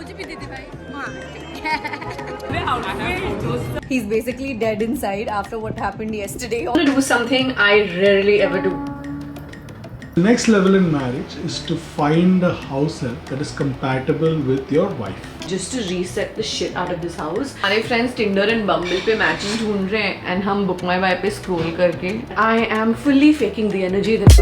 मुझे भी दे दे भाई. He's basically dead inside after what happened yesterday. I want to do something I rarely ever do. The next level in marriage is to find a house help that is compatible with your wife. Just to reset the shit out of this house. हमारे friends Tinder and Bumble पे matching ढूंढ रहे हैं and हम Book My Wife पे scroll करके I am fully faking the energy that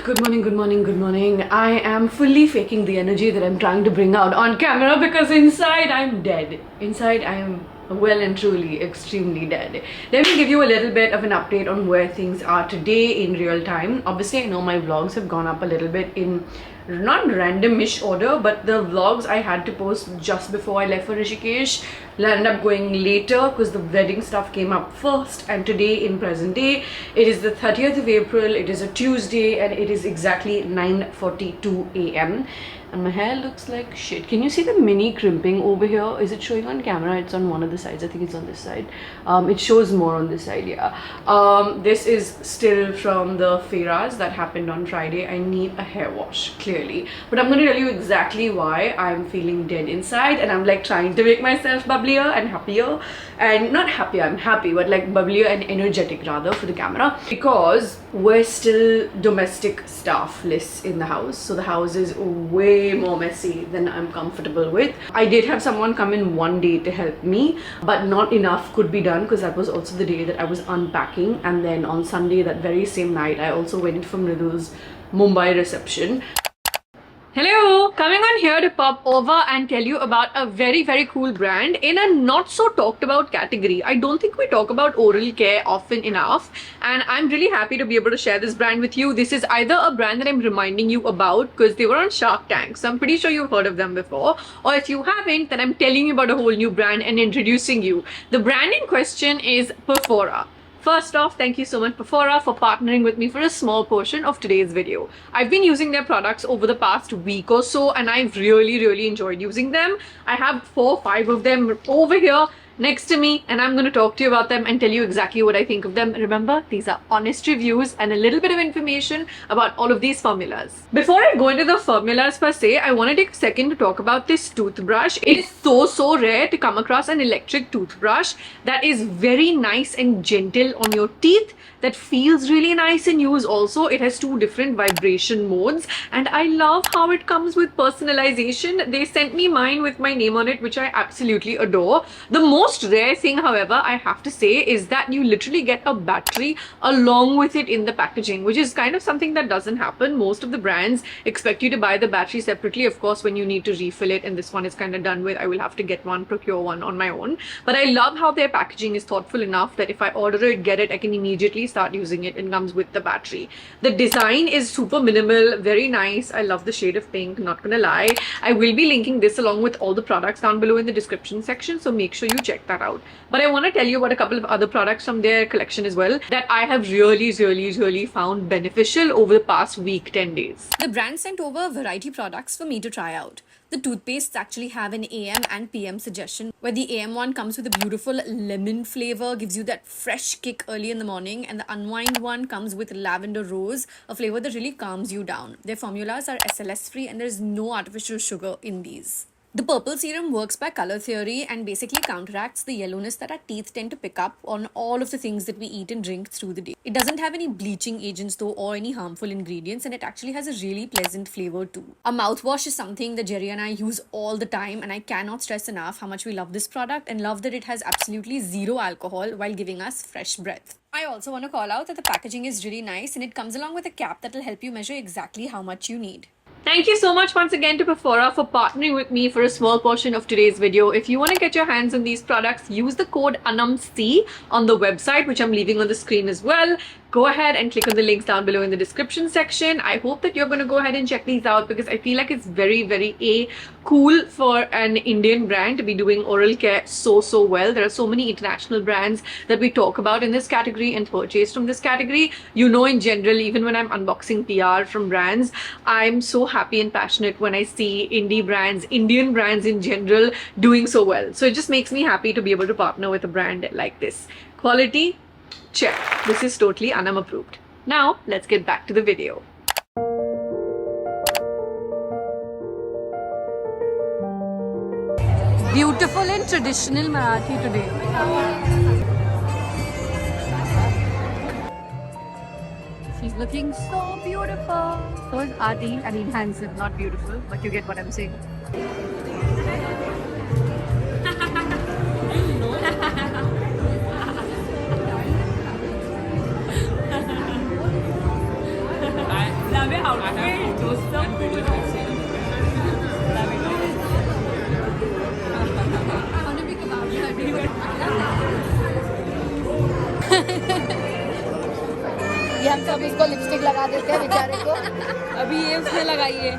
Good morning. I am fully faking the energy that I'm trying to bring out on camera because inside I'm dead. Inside I am well and truly extremely dead. Let me give you a little bit of an update on where things are today in real time. Obviously I know my vlogs have gone up a little bit in not randomish order, but the vlogs I had to post just before I left for Rishikesh ended up going later because the wedding stuff came up first. And today in present day, it is the 30th of April, it is a Tuesday, and it is exactly 9:42 a.m. and my hair looks like shit. Can you see the mini crimping over here? Is it showing on camera? It's on one of the sides. I think it's on this side. It shows more on this side, yeah. This is still from the Fairas that happened on Friday. I need a hair wash, clearly. But I'm going to tell you exactly why I'm feeling dead inside and I'm like trying to make myself bubblier and happier. And not happier, I'm happy, but like bubblier and energetic rather for the camera. Because we're still domestic staffless in the house. So the house is way more messy than I'm comfortable with. I did have someone come in one day to help me, but not enough could be done because that was also the day that I was unpacking. And then on Sunday, that very same night, I also went for Mridul's Mumbai reception. Hello! Coming on here to pop over and tell you about a very cool brand in a not so talked about category. I don't think we talk about oral care often enough, and I'm really happy to be able to share this brand with you. This is either a brand that I'm reminding you about because they were on Shark Tank, so I'm pretty sure you've heard of them before, or if you haven't, then I'm telling you about a whole new brand and introducing you. The brand in question is Perfora. First off, thank you so much Perfora for partnering with me for a small portion of today's video. I've been using their products over the past week or so and I've really enjoyed using them. I have 4 or 5 of them over here next to me and I'm going to talk to you about them and tell you exactly what I think of them. Remember, these are honest reviews and a little bit of information about all of these formulas. Before I go into the formulas per se, I want to take a second to talk about this toothbrush. It is so rare to come across an electric toothbrush that is very nice and gentle on your teeth, that feels really nice in use also. It has 2 different vibration modes and I love how it comes with personalization. They sent me mine with my name on it, which I absolutely adore. The most rare thing, however, I have to say is that you literally get a battery along with it in the packaging, which is kind of something that doesn't happen. Most of the brands expect you to buy the battery separately, of course, when you need to refill it, and this one is kind of done with. I will have to get one, procure one on my own. But I love how their packaging is thoughtful enough that if I order it, get it, I can immediately start using it and comes with the battery. The design is super minimal, very nice. I love the shade of pink, not gonna lie. I will be linking this along with all the products down below in the description section, so make sure you check that out. But I want to tell you about a couple of other products from their collection as well that I have really found beneficial over the past week, 10 days. The brand sent over a variety of products for me to try out. The toothpastes actually have an AM and PM suggestion, where the AM one comes with a beautiful lemon flavor, gives you that fresh kick early in the morning, and the unwind one comes with lavender rose, a flavor that really calms you down. Their formulas are SLS free and there is no artificial sugar in these. The purple serum works by color theory and basically counteracts the yellowness that our teeth tend to pick up on all of the things that we eat and drink through the day. It doesn't have any bleaching agents though or any harmful ingredients, and it actually has a really pleasant flavor too. A mouthwash is something that Jerry and I use all the time, and I cannot stress enough how much we love this product and love that it has absolutely 0 alcohol while giving us fresh breath. I also want to call out that the packaging is really nice and it comes along with a cap that will help you measure exactly how much you need. Thank you so much once again to Perfora for partnering with me for a small portion of today's video. If you want to get your hands on these products, use the code ANAMC on the website, which I'm leaving on the screen as well. Go ahead and click on the links down below in the description section. I hope that you're going to go ahead and check these out because I feel like it's very cool for an Indian brand to be doing oral care so well. There are so many international brands that we talk about in this category and purchase from this category. You know, in general, even when I'm unboxing PR from brands, I'm so happy and passionate when I see indie brands, Indian brands in general, doing so well. So it just makes me happy to be able to partner with a brand like this. Quality, check. This is totally Anam approved. Now, let's get back to the video. Beautiful and traditional Marathi today. She's looking so beautiful. So is Adi. I mean, handsome, not beautiful, but you get what I'm saying. ये हम सब इसको lipstick लगा देते हैं बेचारे को। अभी ये उसने लगाई है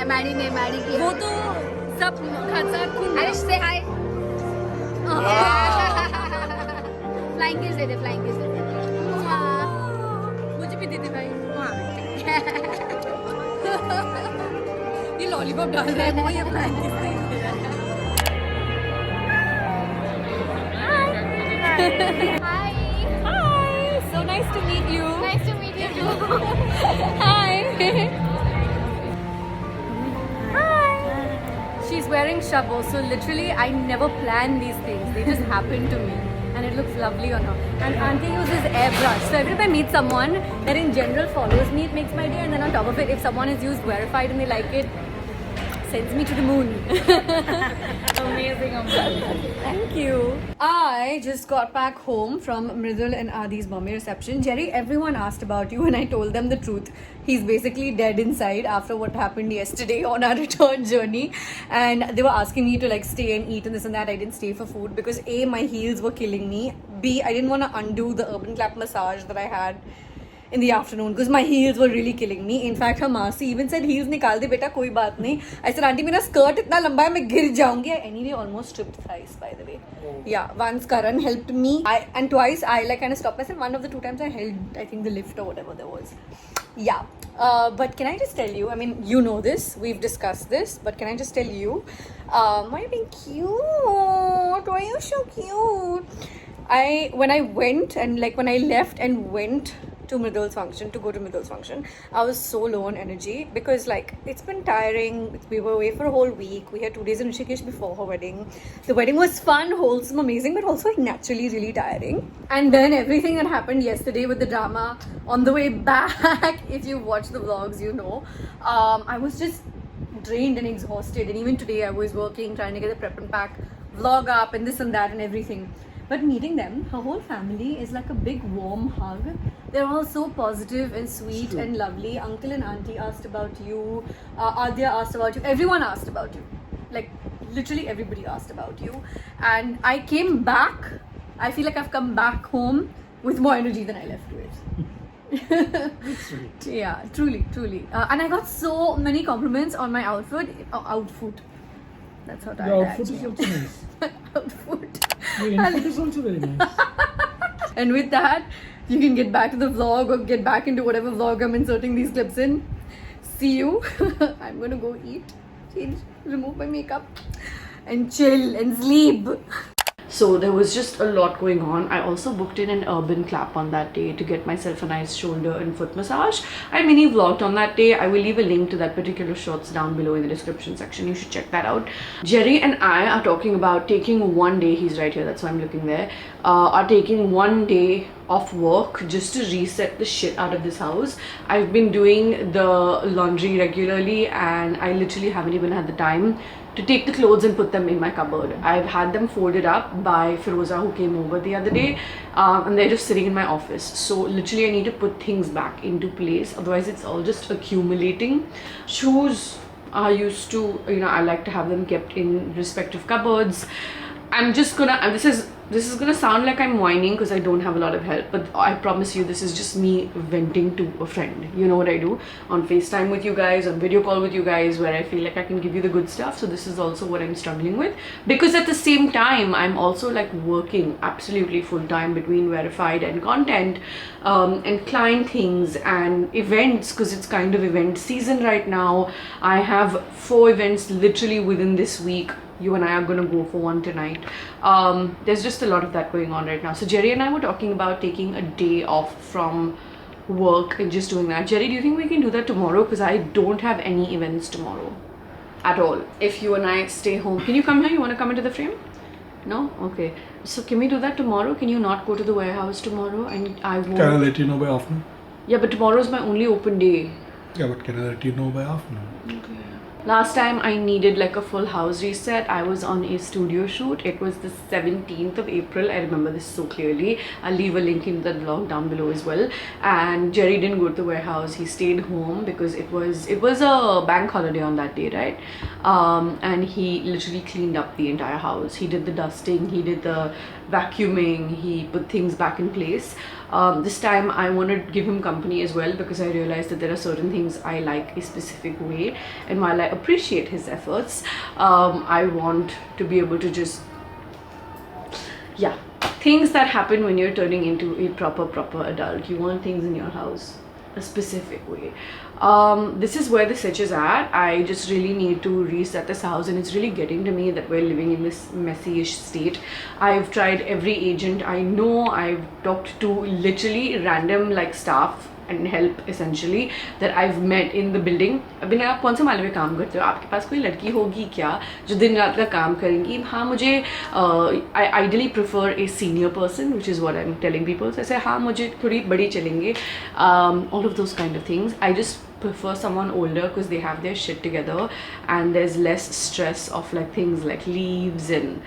मैडी ने मैडी की। वो तो सब अरे से हाय। फ्लाइंग किस दे दे, फ्लाइंग किस दे दे। मुझे भी दे दे भाई। ये लॉलीपॉप डाल रहा है वो ये flying kiss they hi. Hi, so nice to meet you. Nice to meet you too. Hi. She's wearing shabo, so literally I never plan these things. They just happen to me. And it looks lovely on her. And Auntie uses airbrush. So every time I meet someone that in general follows me, it makes my day. And then on top of it, if someone has used Verified and they like it, sends me to the moon. Amazing, amazing. Thank you. I just got back home from Mridul and Adi's Bombay reception. Jerry, everyone asked about you and I told them the truth. He's basically dead inside after what happened yesterday on our return journey. And they were asking me to like stay and eat and this and that. I didn't stay for food because A, my heels were killing me. B, I didn't want to undo the urban clap massage that I had in the afternoon because my heels were really killing me. In fact, her Masi even said, heels nikal de beta, koi baat nahi. I said, auntie, mera skirt itna lamba hai, main gir jaungi. I anyway almost tripped thrice, by the way. Yeah, once Karan helped me and twice I like kind of stopped myself. One of the two times I held, I think, the lift or whatever there was. Yeah. But can I just tell you, I mean, you know this, we've discussed this, but can I just tell you, why are you being cute? Why are you so cute? When I went and like when I left and went to Mridul's function, to go to Mridul's function, I was so low on energy because like it's been tiring. We were away for a whole week. We had 2 days in Rishikesh before her wedding. The wedding was fun, wholesome, amazing, but also naturally really tiring. And then everything that happened yesterday with the drama on the way back, if you watch the vlogs, you know, I was just drained and exhausted. And even today I was working, trying to get the prep and pack vlog up and this and that and everything. But meeting them, her whole family is like a big warm hug. They're all so positive and sweet and lovely. Uncle and auntie asked about you. Adya asked about you. Everyone asked about you. Like literally everybody asked about you. And I came back. I feel like I've come back home with more energy than I left with. Yeah, truly. And I got so many compliments on my outfit. That's how tired Your I outfit is actually am. also nice. Outfit. Your input is also very nice. And with that, you can get back to the vlog or get back into whatever vlog I'm inserting these clips in. See you. I'm gonna go eat, change, remove my makeup, and chill and sleep. So there was just a lot going on. I also booked in an urban clap on that day to get myself a nice shoulder and foot massage. I mini vlogged on that day. I will leave a link to that particular shorts down below in the description section. You should check that out. Jerry and I are talking about taking one day, he's right here, that's why I'm looking there, are taking one day off work just to reset the shit out of this house. I've been doing the laundry regularly and I literally haven't even had the time to take the clothes and put them in my cupboard. I've had them folded up by Firoza who came over the other day and they're just sitting in my office. So literally I need to put things back into place, otherwise it's all just accumulating. Shoes are used to, you know, I like to have them kept in respective cupboards. I'm just gonna, this is gonna sound like I'm whining because I don't have a lot of help, but I promise you this is just me venting to a friend. You know what I do on FaceTime with you guys, on video call with you guys, where I feel like I can give you the good stuff. So this is also what I'm struggling with, because at the same time I'm also like working absolutely full time between Verified and content and client things and events, because it's kind of event season right now. I have 4 events literally within this week you and I are gonna go for one tonight. There's just a lot of that going on right now. So Jerry and I were talking about taking a day off from work and just doing that. Jerry, do you think we can do that tomorrow? Because I don't have any events tomorrow at all. If you and I stay home, can you come here? You want to come into the frame? No? Okay. So can we do that tomorrow? Can you not go to the warehouse tomorrow? And I won't. Can I let you know by afternoon? Yeah, but tomorrow is my only open day. Yeah, but can I let you know by afternoon? Okay. Last time I needed like a full house reset, I was on a studio shoot. It was the 17th of April. I remember this so clearly. I'll leave a link in the vlog down below as well. And Jerry didn't go to the warehouse. He stayed home because it was a bank holiday on that day, right? And he literally cleaned up the entire house. He did the dusting, he did the vacuuming, he put things back in place. This time I wanted to give him company as well because I realized that there are certain things I like a specific way, and while I appreciate his efforts, I want to be able to just, yeah, things that happen when you're turning into a proper adult. You want things in your house a specific way. This is where the sitch is at. I just really need to reset this house, and it's really getting to me that we're living in this messy-ish state. I've tried every agent I know. I've talked to literally random like staff and help essentially that I've met in the building. अभी आप कौन से माले में काम करते हो? आपके पास कोई लड़की होगी क्या जो दिन रात का काम करेंगी? हाँ, मुझे I ideally prefer a senior person, which is what I'm telling people. So I say हाँ, मुझे थोड़ी बड़ी चलेंगे. All of those kind of things. I just prefer someone older because they have their shit together and there's less stress of like things like leaves and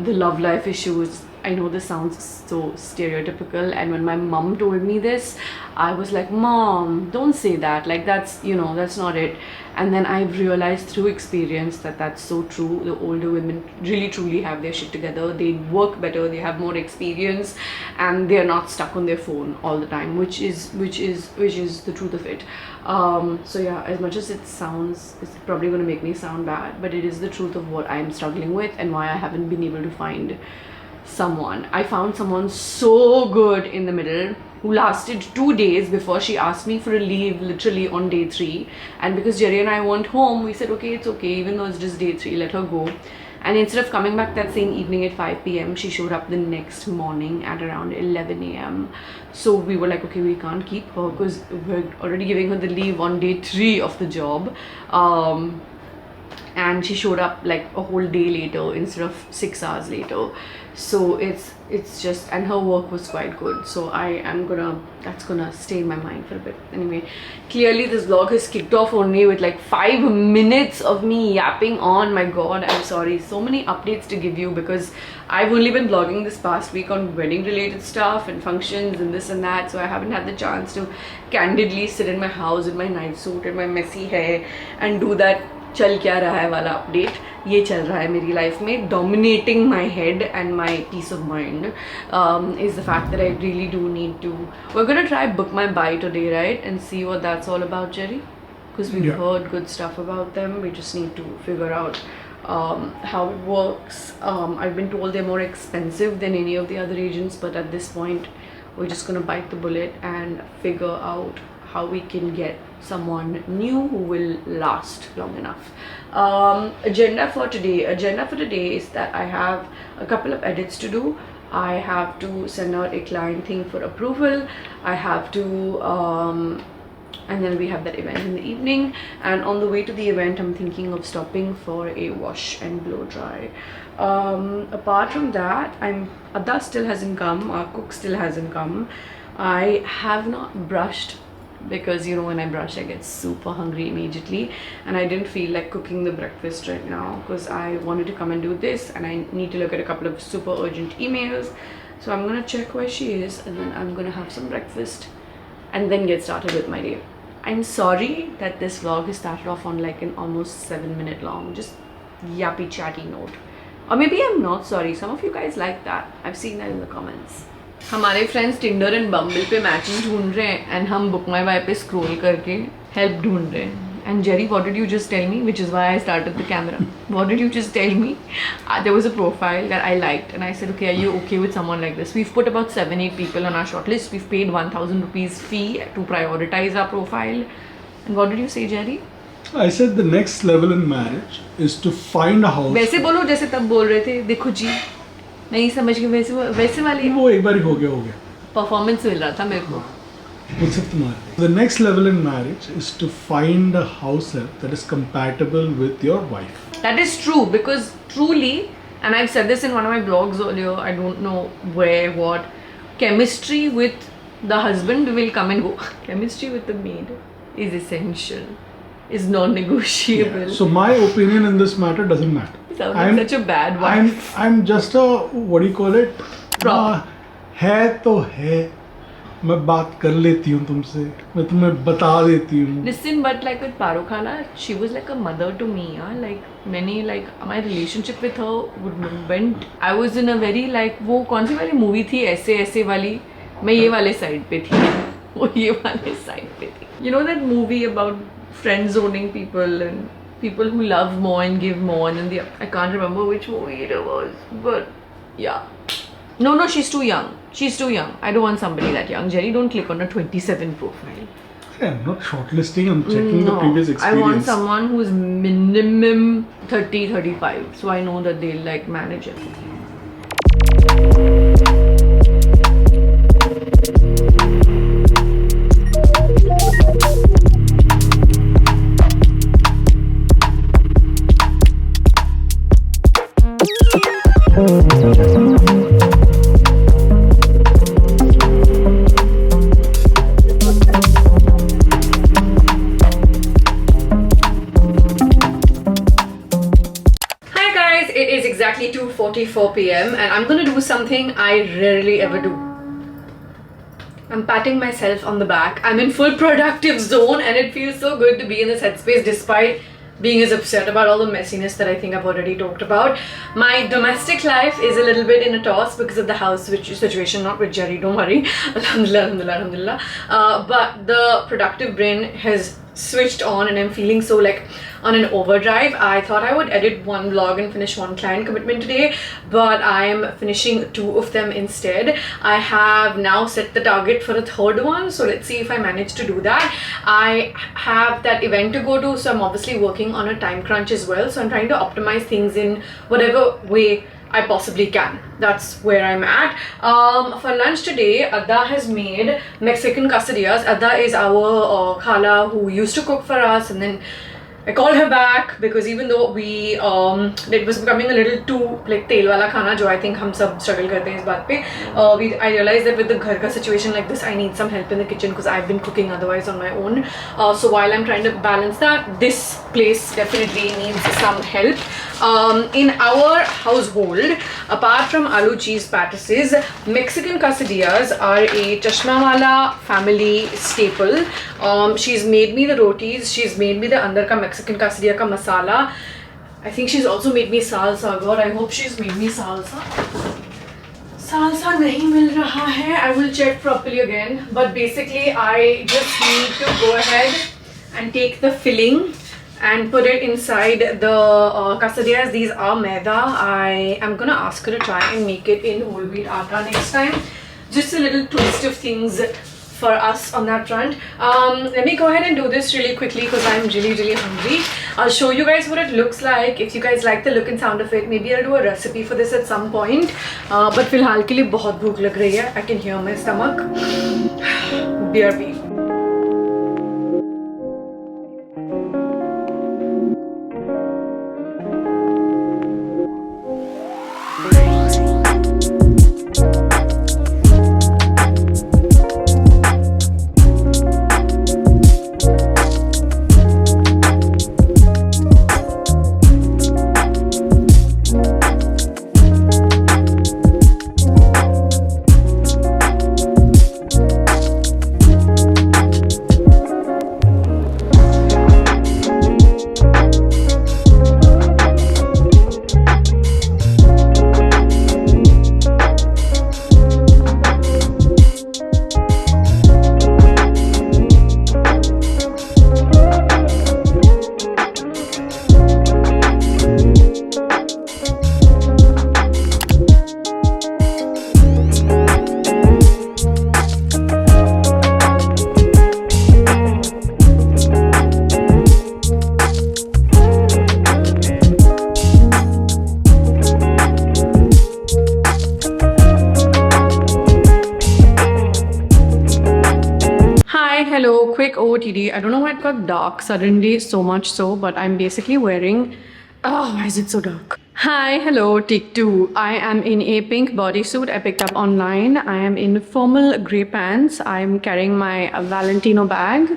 the love life issues. I know this sounds so stereotypical, and when my mom told me this, I was like, Mom, don't say that, like that's, you know, that's not it. And then I realized through experience that that's so true. The older women really truly have their shit together. They work better, they have more experience, and they're not stuck on their phone all the time, which is the truth of it. So yeah, as much as it sounds, it's probably going to make me sound bad, but it is the truth of what I'm struggling with and why I haven't been able to find someone. I found someone so good in the middle who lasted 2 days before she asked me for a leave literally on day 3, and because Jerry and I weren't home, we said okay, it's okay, even though it's just day 3, let her go. And instead of coming back that same evening at 5 p.m, she showed up the next morning at around 11 a.m. So we were like, okay, we can't keep her because we're already giving her the leave on day 3 of the job. And she showed up like a whole day later instead of 6 hours later. So it's just, and her work was quite good, so that's gonna stay in my mind for a bit. Anyway, clearly this vlog has kicked off only with like 5 minutes of me yapping on. My god, I'm sorry. So many updates to give you because I've only been vlogging this past week on wedding related stuff and functions and this and that, so I haven't had the chance to candidly sit in my house in my night suit and my messy hair and do that चल क्या रहा है वाला update. ये चल रहा है मेरी life में. Dominating my head and my peace of mind is the fact that I really do need to. We're gonna try Book My Buy today, right? And see what that's all about, Jerry. Because we've heard good stuff about them. We just need to figure out how it works. I've been told they're more expensive than any of the other agents, but at this point, we're just gonna bite the bullet and figure out how we can get someone new who will last long enough. Agenda for today is that I have a couple of edits to do. I have to send out a client thing for approval. I have to and then we have that event in the evening, and on the way to the event I'm thinking of stopping for a wash and blow dry. Apart from that, Adda still hasn't come, our cook still hasn't come. I have not brushed because, you know, when I brush I get super hungry immediately, and I didn't feel like cooking the breakfast right now because I wanted to come and do this and I need to look at a couple of super urgent emails. So I'm gonna check where she is and then I'm gonna have some breakfast and then get started with my day. I'm sorry that this vlog has started off on like an almost 7-minute long just yappy chatty note, or maybe I'm not sorry. Some of you guys like that. I've seen that in the comments. हमारे friends Tinder and Bumble पे matches ढूंढ रहे हैं and हम book my buy पे scroll करके help ढूंढ रहे हैं. And Jerry, what did you just tell me, which is why I started the camera. What did you just tell me? There was a profile that I liked and I said, okay, are you okay with someone like this? We've put about 7-8 people on our shortlist. We've paid 1,000 rupees fee to prioritize our profile. And what did you say, Jerry? I said the next level in marriage is to find a house. वैसे बोलो जैसे तब बोल रहे थे, देखो जी नहीं समझ के वैसे वाली वो एक बार ही हो गया. परफॉर्मेंस मिल रहा था मेरे को. वो सिर्फ तुम्हारे. The next level in marriage is to find a house help that is compatible with your wife. That is true, because truly, and I've said this in one of my blogs earlier, I don't know where, what, chemistry with the husband will come and go. Chemistry with the maid is essential, is non-negotiable. So my opinion in this matter doesn't matter. Sounds like such a bad wife. I'm just a, what do you call it? Prop. है तो है. मैं बात कर लेती हूँ तुमसे, मैं तुम्हें बता देती हूँ. Listen, but like with Paro Khana, she was like a mother to me. Yeah? Like many, like my relationship with her went. I was in a very like वो कौन सी वाली movie थी ऐसे ऐसे वाली, मैं ये वाले side पे थी, वो ये वाले side पे थी. You know that movie about friend zoning people and people who love more and give more, and then I can't remember which movie it was, but yeah. No, she's too young. She's too young. I don't want somebody that young. Jerry, don't click on a 27 profile. Yeah, I'm not shortlisting, I'm checking the previous experience. I want someone who's minimum 30, 35. So I know that they'll like manage it. It is exactly 2:44 p.m. and I'm gonna do something I rarely ever do. I'm patting myself on the back. I'm in full productive zone and it feels so good to be in this headspace despite being as upset about all the messiness that I think I've already talked about. My domestic life is a little bit in a toss because of the house situation, not with Jerry, don't worry. Alhamdulillah, alhamdulillah, alhamdulillah. But the productive brain has switched on and I'm feeling so like on an overdrive. I thought I would edit one vlog and finish one client commitment today, but I am finishing 2 of them instead. I have now set the target for a 3rd one, so let's see if I manage to do that. I have that event to go to, so I'm obviously working on a time crunch as well, so I'm trying to optimize things in whatever way I possibly can. That's where I'm at. For lunch today, Adda has made Mexican quesadillas. Adda is our khala who used to cook for us, and then I called her back because even though we it was becoming a little too like tel wala khana, jo I think hum sab struggle karte hain is baat pe. I realized that with the ghar ka situation like this, I need some help in the kitchen because I've been cooking otherwise on my own. So while I'm trying to balance that, this place definitely needs some help. In our household, apart from aloo cheese patties, Mexican quesadillas are a Chashmawala family staple. She's made me the rotis, she's made me the andar ka Mexican quesadilla ka masala. I think she's also made me salsa. God, I hope she's made me salsa. Salsa nahi mil raha hai. I will check properly again. But basically, I just need to go ahead and take the filling and put it inside the quesadillas. These are maida. I am gonna ask her to try and make it in whole wheat atta next time. Just a little twist of things for us on that front. Let me go ahead and do this really quickly because I'm really hungry. I'll show you guys what it looks like. If you guys like the look and sound of it, maybe I'll do a recipe for this at some point. But फिलहाल के लिए बहुत भूख लग रही है. I can hear my stomach. BRB. hello, quick OOTD. I don't know why it got dark suddenly, so much so, but I'm basically wearing. Oh, why is it so dark? Hi, hello, take two. I am in a pink bodysuit I picked up online. I am in formal grey pants. I'm carrying my Valentino bag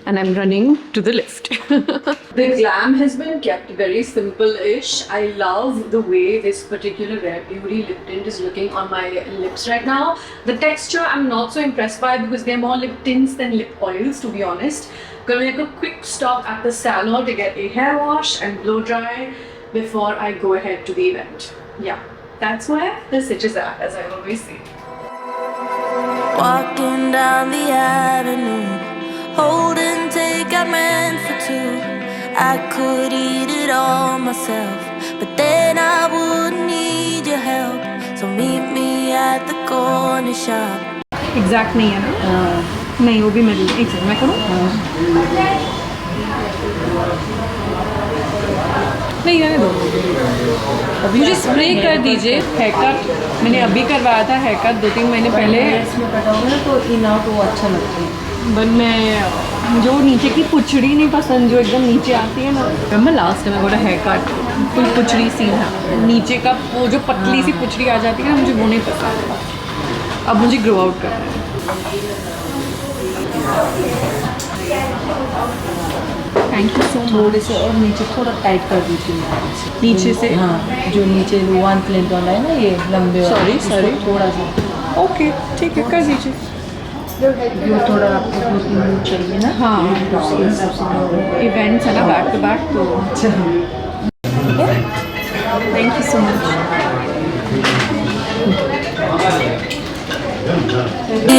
and I'm running to the lift. The glam has been kept very simple-ish. I love the way this particular Rare Beauty lip tint is looking on my lips right now. The texture I'm not so impressed by because they're more lip tints than lip oils, to be honest. Gonna make a quick stop at the salon to get a hair wash and blow dry before I go ahead to the event. Yeah, that's where the sitch is at, as I always say. Walking down the avenue, hold and take, I meant for two. I could eat it all myself, but then I wouldn't need your help. So meet me at the corner shop. Exact नहीं है ना? नहीं, वो भी middle. एक second मैं करूँ? नहीं रहने दो। मुझे स्प्रे कर दीजिए। हेयर कट मैंने अभी करवाया था, हेयर कट 2-3 महीने पहले। इसमें कटाओगे तो इन आउट वो अच्छा लगता है। बट मैं जो नीचे की पुछड़ी नहीं पसंद, जो एकदम नीचे आती है ना। मैं लास्ट टाइम मेरा हेयर कट फुल पुछड़ी सी था, नीचे का वो जो पतली सी पुछड़ी आ जाती है ना, मुझे वो नहीं पसंद। अब मुझे ग्रो आउट करना है। Thank you so much. थोड़े से और नीचे थोड़ा टाइट कर दीजिए नीचे से? हाँ, जो नीचे वन प्लेट वाला है ना, ये लंबे वाला, Sorry, उसको sorry. थोड़ा सा ओके ठीक है, कर दीजिए। जो थोड़ा आपको 2-3 मिनट चाहिए ना। हाँ, उसके हिसाब से इवेंट्स है ना बैक टू बैक, तो अच्छा। Thank you so much.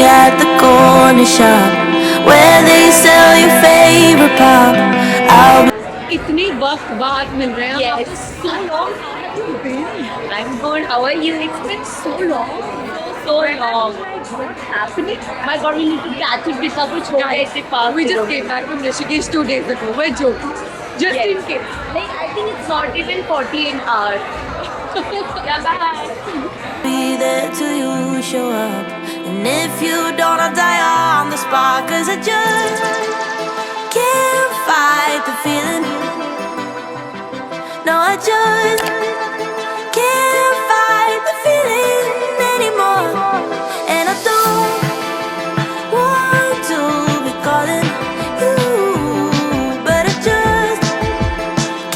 At the corner shop where they sell your favorite pop. I'll be इतनी वक्त बाद मिल रहे हैं। Yes. So long. How have you been? I'm good. How are you? It's been so long. So long. What's happening? My God, we need to catch it with our guys. We just came back from Rishikesh 2 days ago. We're joking. Just in case. Like, I think it's not even 48 hours. Yeah, bye. be there till you show up. And if you don't, I'll die on the spot. 'Cause I just can't fight the feeling. No, I just can't